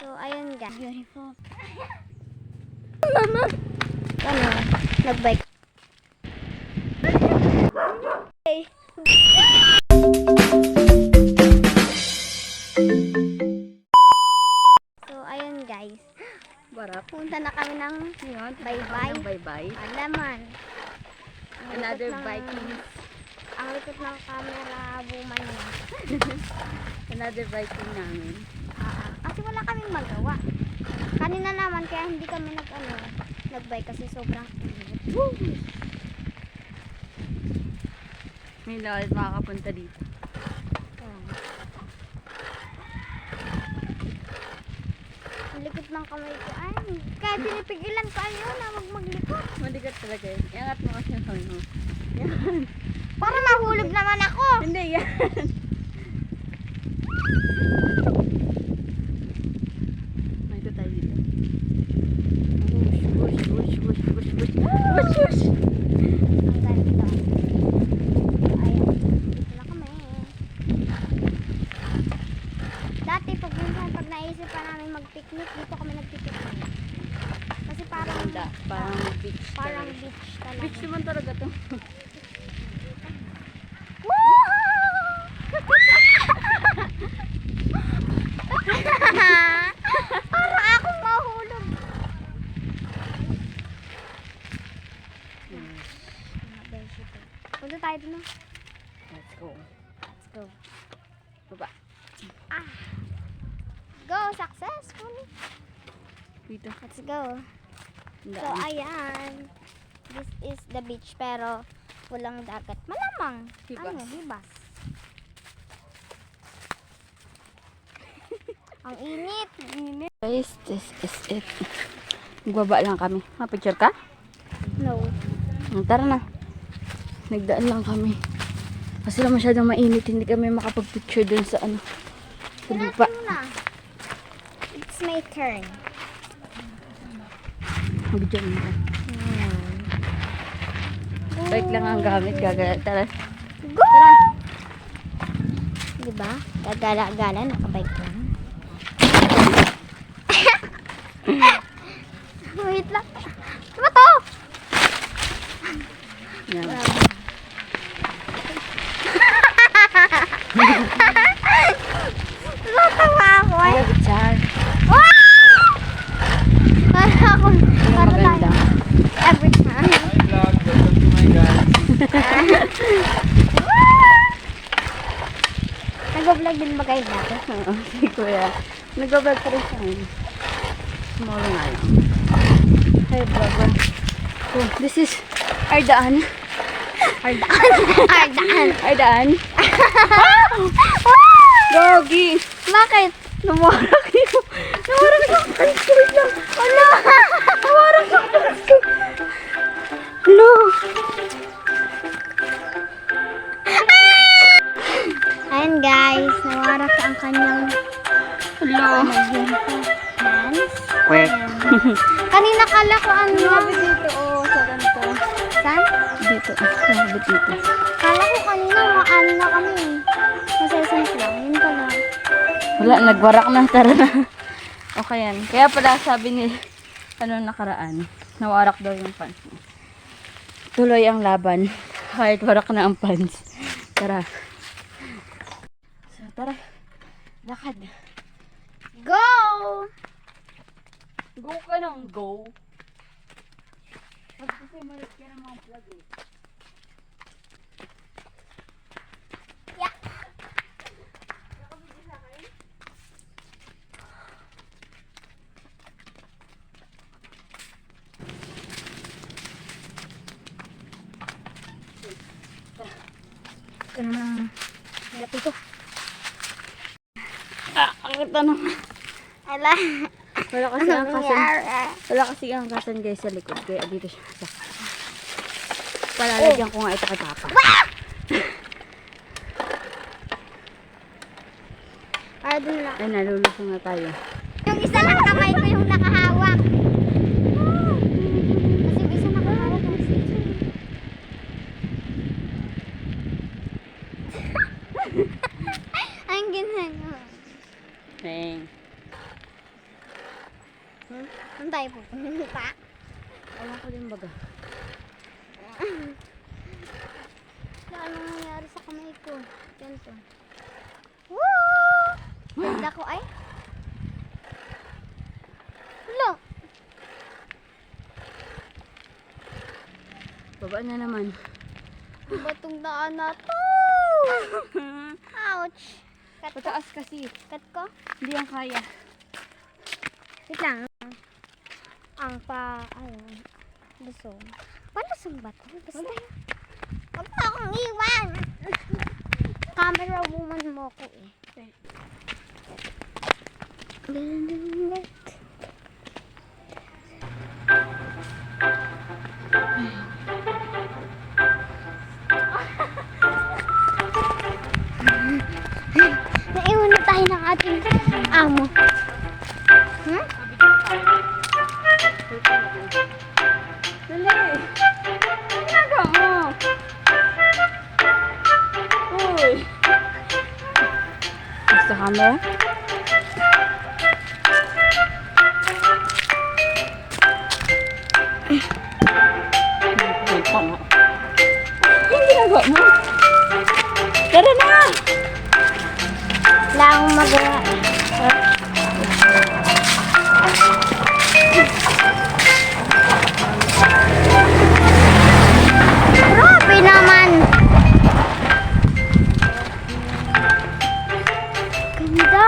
So, ayun guys. Beautiful. Mama! Ano? Nag-bike. Okay. So, ayun guys. Barap. Punta na kami ng bye-bye. Bye-bye. Alaman. Another Viking. Ang likod ng camera, buman niya. Another Viking namin. Kasi wala kaming magawa. Kanina naman, kaya hindi kami nag-bike kasi sobrang init. May ulit makakapunta dito. Ang likod ng kamay ko. Ay, kaya pinipigilan ko ayaw na maglikod. Maligat talaga yun. Iangat mo kasi yung phone mo. Yan. Para nahulog naman ako. Hindi, yan. May ito tayo dito. Wush, wush, wush, wush, wush, wush. Wush, wush. Ang ganda. Ayan, dito na kami. Dati pag naisip pa namin mag-picnic, dito kami nag-picnic. Kasi parang Beach. parang talaga. beach talaga. Beach naman talaga to. Para akong mahulog. Punta tayo dun. Let's go. Let's go. Baba. Go, successful. Dito. Let's go. So, ayan. This is the beach pero walang dagat. Malamang. Hibas. Hibas. Ang init. Guys, this is it. Magbaba lang kami. Ma-picture ka? No. Tara na. Nagdaan lang kami. Kasi lang masyadong mainit. Hindi kami makapag-picture dun sa ano. Sa lupa. Na. It's my turn. Mag-video mo. Bike lang ang gamit. Gagala. Tara. Go! Diba? Gagala-gala. Nakabike lang. Wait lang. Diba to? Yan. Natawa ako eh. Ay, Char. Wow! Para ako. Para Maganda. tayo. Every time. Vlog, welcome to my guys. Nag-vlog din ba kayo dati? Oo, si Kuya. Nag-vlog pa rin siya. Small nga lang. Hi, vlogger. So, this is our daan. Ardaan. Our daan. Gogi! Bakit? Nawarak yun. Nawarak yung pencil lang. Ano? Nawarak yung pencil. Hello. Ayan guys, nawarak ang kanyang Hello. hands. Wait. Kanina kala ko ano. Grabe dito. Oh, sa ganito. Saan? Dito. Grabe dito. Kala ko kanina maano na kami. Masasans lang. Yun pala. Wala, nagwarak na. Tara na. Okay yan. Kaya pala sabi ni nakaraan, nawarak daw yung pants mo. Tuloy ang laban. Kahit warak na ang pants. Tara. So, tara. Lakad. Go! Go ka nang go. Magpapamalit ka ng mga vlog eh. Yeah. Ito naman. Hirap ito. Ang ganda naman. Ala. Wala kasi ang kasan. Wala kasi ang kasan guys sa likod. Kaya dito siya. Palalagyan ko nga ito kay Papa. Para dun lang. Ay, nalulusong na tayo. Yung isa lang kamay ko yung nakahawak. Kasi yung isa nakahawak ng scissor. Ang ginagawa. Thanks. Saan tayo pupunta? Alam ko din baga. Ano nangyari sa kamay ko? Ganito. Woo! Ganda ko ay. Wala. Baba na naman. Batong daan na to. Ouch. Cut ko. Pataas kasi. Cut ko. Hindi yan kaya. Wait lang. Lusong. Palusong ba to? Basta. Huwag mo akong iwan. Camera woman mo ko eh. Naiwan na tayo ng ating amo. Hmm? Dali! Ginagawa mo! Uy! Gusto camera? Wait pa nga. Ano ginagawa mo? Tara na! Wala akong magawa eh. Grabe naman! Ganda!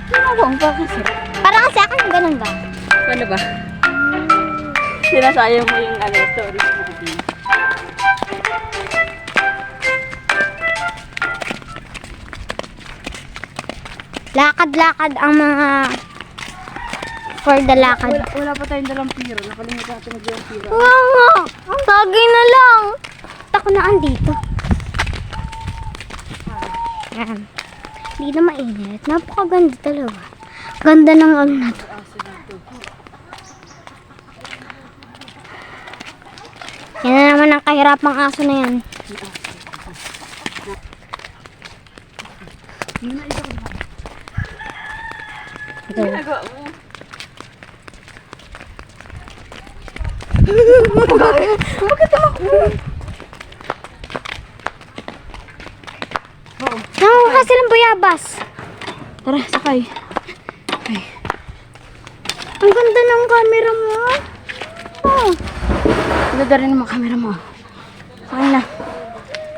Ginagawa mo pa kasi. Parang kasi ako yung ganun ba? Ano ba? Sinasayang mo yung stories mo. Lakad-lakad ang mga for the lakad. Wala pa tayong dalang piro. Nakalimutan natin mag-dalang piro. Oo nga! Ang bagay na lang! Ako na andito. Yan. Hindi na mainit. Napakaganda talaga. Ganda ng ano na to. Yan na naman ang kahirapang aso na yan. Ginagawa mo. Bakit tumakbo? Nanguha silang bayabas. Tara, sakay. Ang ganda ng camera mo. Oh. Ganda rin naman camera mo. Sakay na.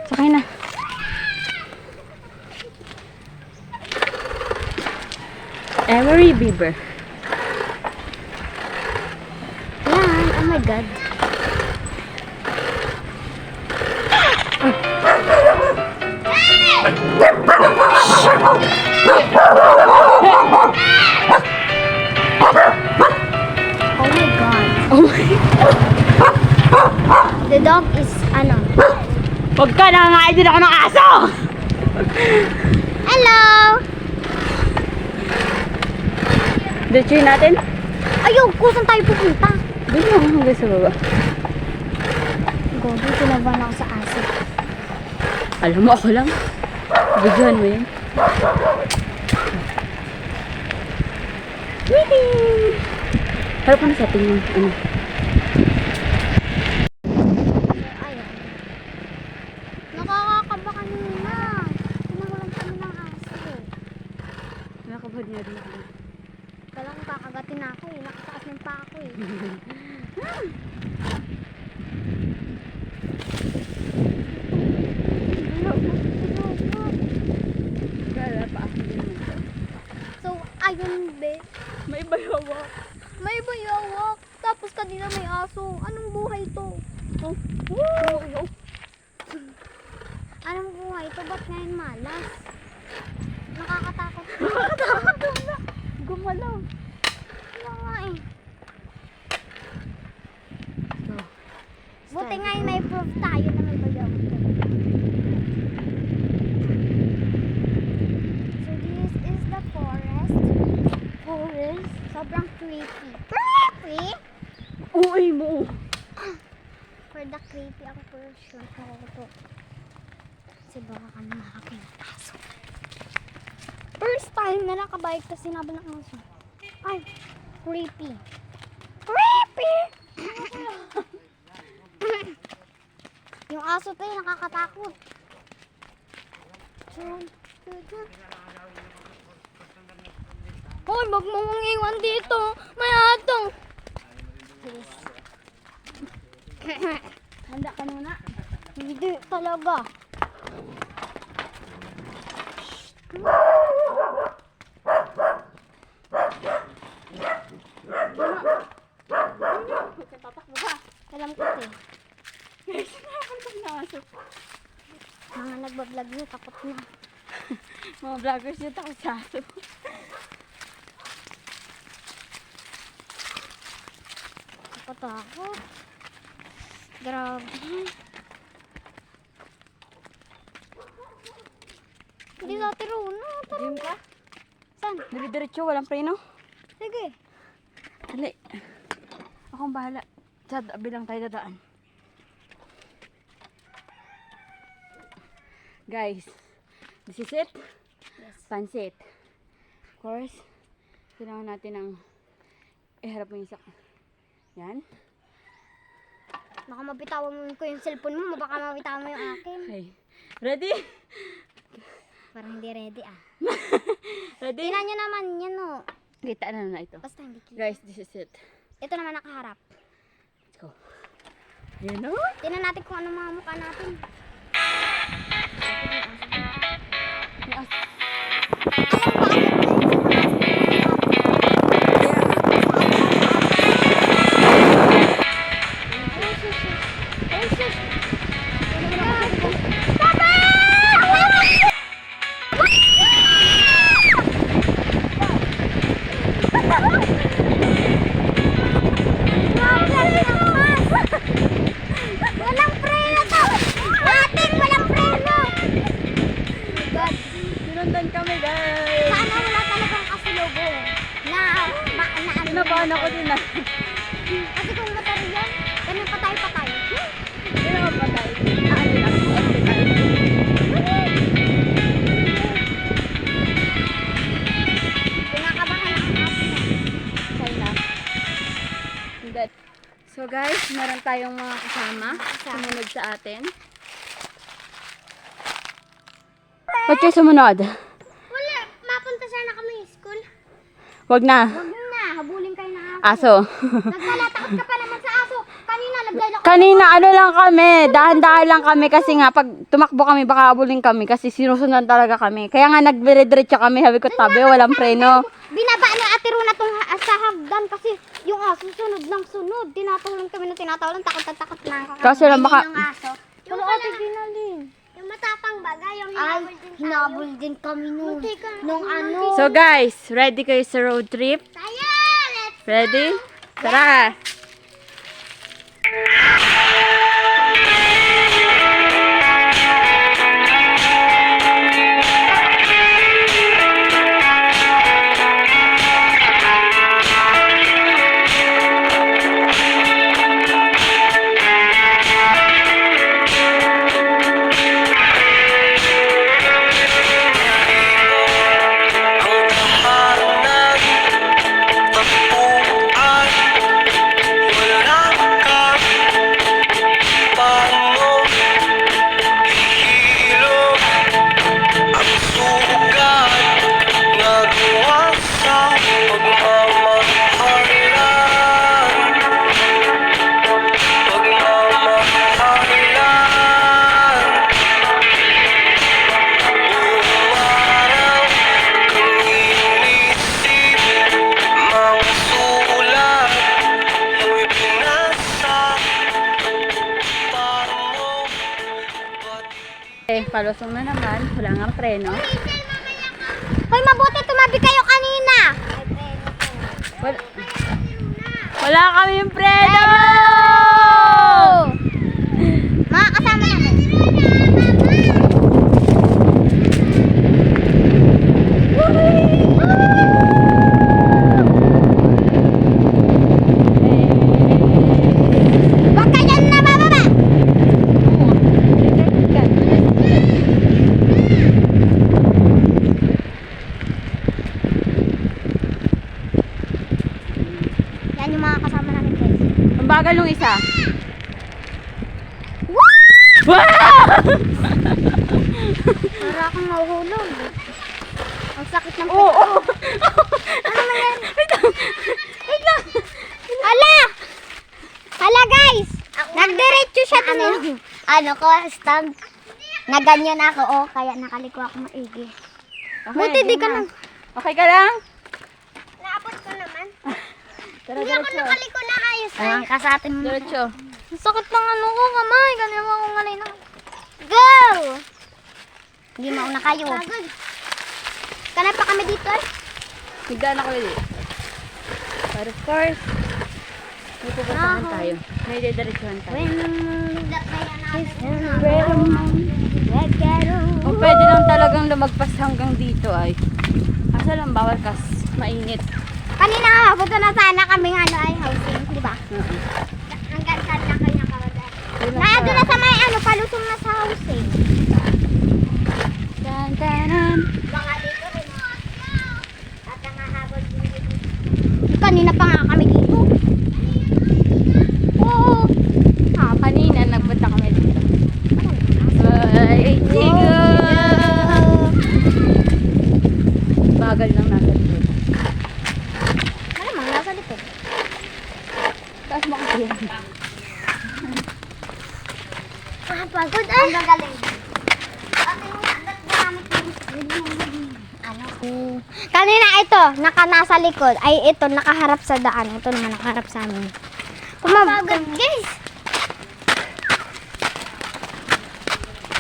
Sakay na. Emery Bieber. Yan. Oh my God. Oh my God. Oh my. The dog is ano? Huwag ka, nangangain din ako ng aso! Hello! Dutsuin natin? Ayaw, saan tayo pupunta? Doon mo hanggang sa baba. Gobi, tinaban ako sa aso. Alam mo, ako lang. Bigyan mo yun. Wihee! Harap na sa atin yung ano. Ayan. Nakakakaba kanina. Tinawalan kami ng aso. Nakakabad niya rin ako. Kala ko kakagatin ako eh. Nakataas ng pa ako eh. Kala pa ako din. So, ayun be. May bayawa. May bayawak. Tapos kanina may aso. Anong buhay to? Oh. Anong buhay to? Ba't ngayon malas? Nakakatakot. Gumalaw. Ano nga eh. So, Buti ngayon may proof tayo na may bayawak talaga. So this is the forest. Forest? Sobrang creepy. Creepy? uwi mo. For the creepy ako for sure. Ako to. Kasi baka kami makakita ng aso. Ay, nalakabayag kasi sinabi ng aso. Ay, creepy. Creepy! Yung aso tayo, nakakatakot. Hoy, wag mo mong iwan dito. May atong. Handa ka muna. Hindi talaga. Tatakbo ka. Alam ko eh. Guys, nakakalpas na aso. Mga nagbablog niyo, takot na. Mga vloggers dito ako sa aso. Takot. Grabe. Hindi dati Rona. Diyan ka? Saan? Dire-diretso, walang preno. Sige. Dali. Akong bahala. Sa bilang tayo dadaan. Guys, this is it. Yes. Pansit. Of course, kailangan natin ng iharap mo yung sak. Yan. Baka mabitawan mo ko yung cellphone mo, baka mabitawan mo yung akin. Okay. Ready? Parang hindi ready ah. Ready? Tingnan nyo naman yan oh. Kita na ito. Basta hindi kita. Guys, this is it. Ito naman nakaharap. Let's go. Ayan o. Tingnan natin kung ano mga mukha natin. May as- Walang preno to! Ating walang preno! God. Sinundan kami, guys. Sana wala talagang kasulubong na ano. Sinabahan ako din ah. Kasi kung motor yan, ganun patay-patay. Hindi naman patay. Ano lang, hospital. Pinakabahan ang atin. China. Hindi. So guys, meron tayong mga kasama. Sumunod sa atin. Ba't kayo sumunod? Wala, mapunta sana kami school. Wag na. Huwag na, habulin kayo ng aso. Aso. Nagkalatakot ka pa naman sa aso. Kanina, naglalakot. Kanina ano lang kami, dahan-dahan lang kami kasi nga pag tumakbo kami baka abulin kami kasi sinusundan talaga kami. Kaya nga nagdire-diretso kami, sabi ko tabi, walang preno. Binabaan ng ate Runa tong sa hagdan kasi yung aso sunod lang sunod. Tinatawalan kami na tinatawalan, takot na takot na. Kaso lang baka- Yung aso. Yung ate ginalin. Yung matapang bagay, yung hinabol din tayo. Hinabol din kami nun. Nung ano. So guys, ready kayo sa road trip? Tayo! Let's Ready? Tara! Palusong na naman, wala nga preno. Hoy, mabuti tumabi kayo kanina. Wala kaming preno! Mga kasama namin. Huwag ka dyan nabababa. Tanggal nung isa. Wow! Wow! Para akong mahuhulog. Ang sakit ng Oo! Oh, Ano na yan? Wait lang! Wait lang! Hala! Hala guys! Nagdiretso siya dun. Ano ko, stand. Naganyan ako, oh. Kaya nakaliko ako maigi. Okay, Buti di game ka na. nang... Okay ka lang? Naabot ko naman. Tara, Hindi ako diretso. nakaliko na ayos. Ayan ka sa atin mo. Diretso. Ang sakit ng ano ko, kamay. Ganyan mo akong alay na. Go! Hindi mauna kayo. Pagod. Kanay pa kami dito eh. Higdaan ako ulit. But of course, may pupuntahan tayo. May didiretsuhan tayo. Kung pwede lang talagang lumagpas hanggang dito ay asa lang bawal kas mainit. Kanina nga, punta na sana kaming ano ay housing, di ba? Hanggang saan na kanya kawagan. Naado na sa may ano, palusong na sa housing. Dan, danan. Baka dito rin. At ang hahabol din dito. Kanina pa nga kami dito. Oo. Kanina nagpunta kami dito. Ay, chigo! Bagal lang nasa likod. Malamang nasa likod. Taas mo kasi yan. Pagod ay. Ang gagaling. Kanina ito, nasa likod. Ay ito, nakaharap sa daan. Ito naman nakaharap sa amin. Pagod guys.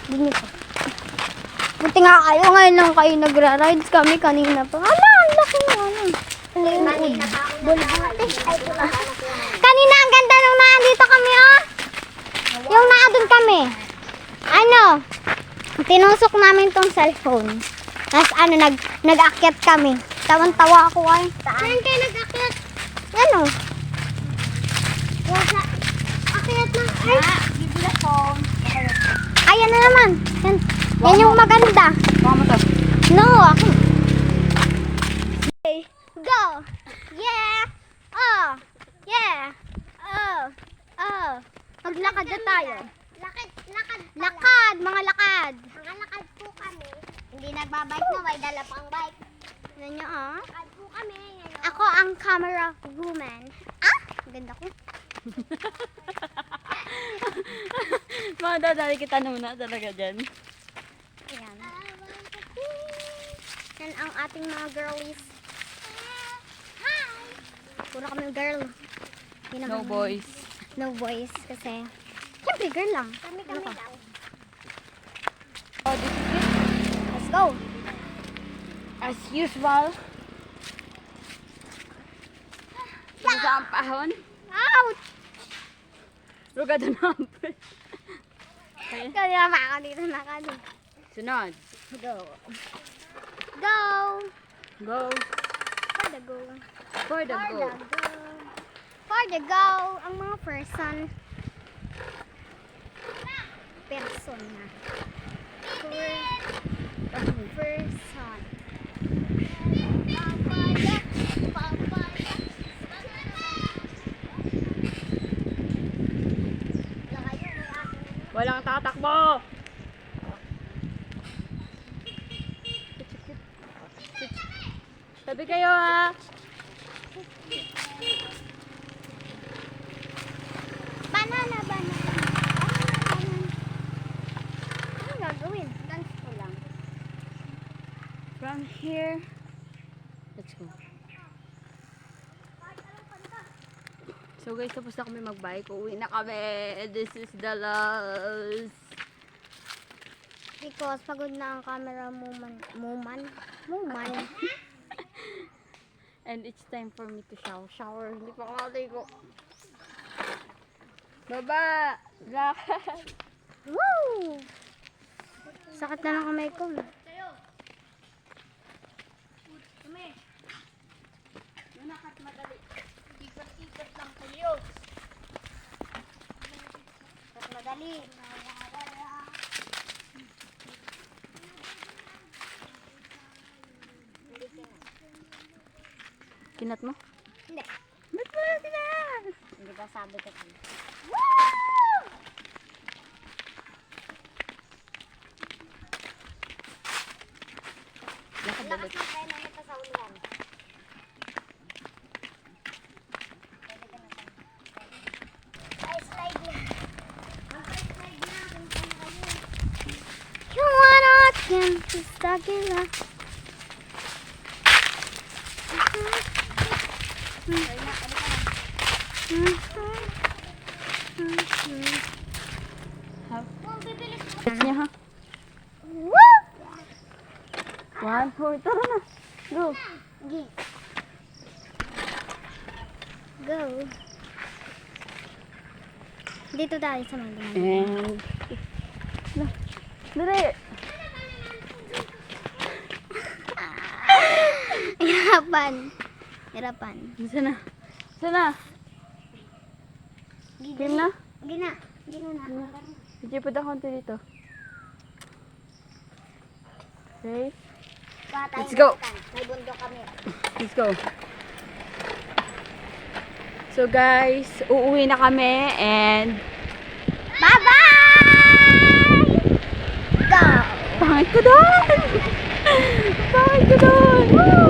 Dini ko. Buti nga kayo, ngayon lang kayo nagra-rides kami kanina pa. Ala, ang laki ng ano. Kanina ang ganda nung naandito kami, oh. Yung naandun kami. Ano? Tinusok namin tong cellphone. Tapos ano, nag-akyat kami. Tawan-tawa ako ay. Saan kayo nag-akyat? Ano? Akyat na. Ay, bibila phone. Ayan na naman. Yan yung maganda. Baka mo to. No, ako. Okay, go. Yeah. Oh. Yeah. Oh. Oh. Maglakad na tayo. Lakad, mga lakad. Mga lakad po kami. Hindi nagbabike na, may dala pang bike. Yan nyo, oh. Lakad po kami. Ako ang camera woman. Ah, ganda ko. Madadali kita muna talaga dyan. Ayan. Yan ang ating mga girlies. Hi! Puro kami girl. Hindi No naman- boys. No boys kasi. Siyempre girl lang. Kami lang. Oh, this is it. Let's go. As usual. Isa ang pahon. Ouch! Rugado na ang pwede. Okay. Kaya pa ako dito nakali. Sunod. Go. Go! Go. For the go. For the go. For the go. Ang mga person. Person na. Person. Walang tatakbo. Sabi kayo ha. Banana. Ano gagawin? Dance ko lang. From here. Let's go. So guys, tapos na kami mag-bike. Uuwi na kami. This is the last. Because pagod na ang camera Muman. And it's time for me to shower. Hindi pa ako nakaligo. Baba! Lakad! Woo! Sakit na ng kamay ko. Ikot-ikot lang kayo. Madali. Kinat mo? Hindi. Ba't mo na kinat? Hindi ba sabi ko kayo? Lakas ng kaya namin pa sa ulan. Slide na. Slide na. Yung ano atin, sa gila. Catch niya ha. Woo! 1, 4, tara na. Go. Go. Dito tayo sa mga And... Dali. Hirapan. Hirapan. Sana. Sana. Game na? Gina. Gina na. Sige, punta konti dito. Okay. Let's go. May bundok kami. Let's go. So guys, uuwi na kami and Bye-bye! Go! pangit ko doon! Pangit ko doon! Woo!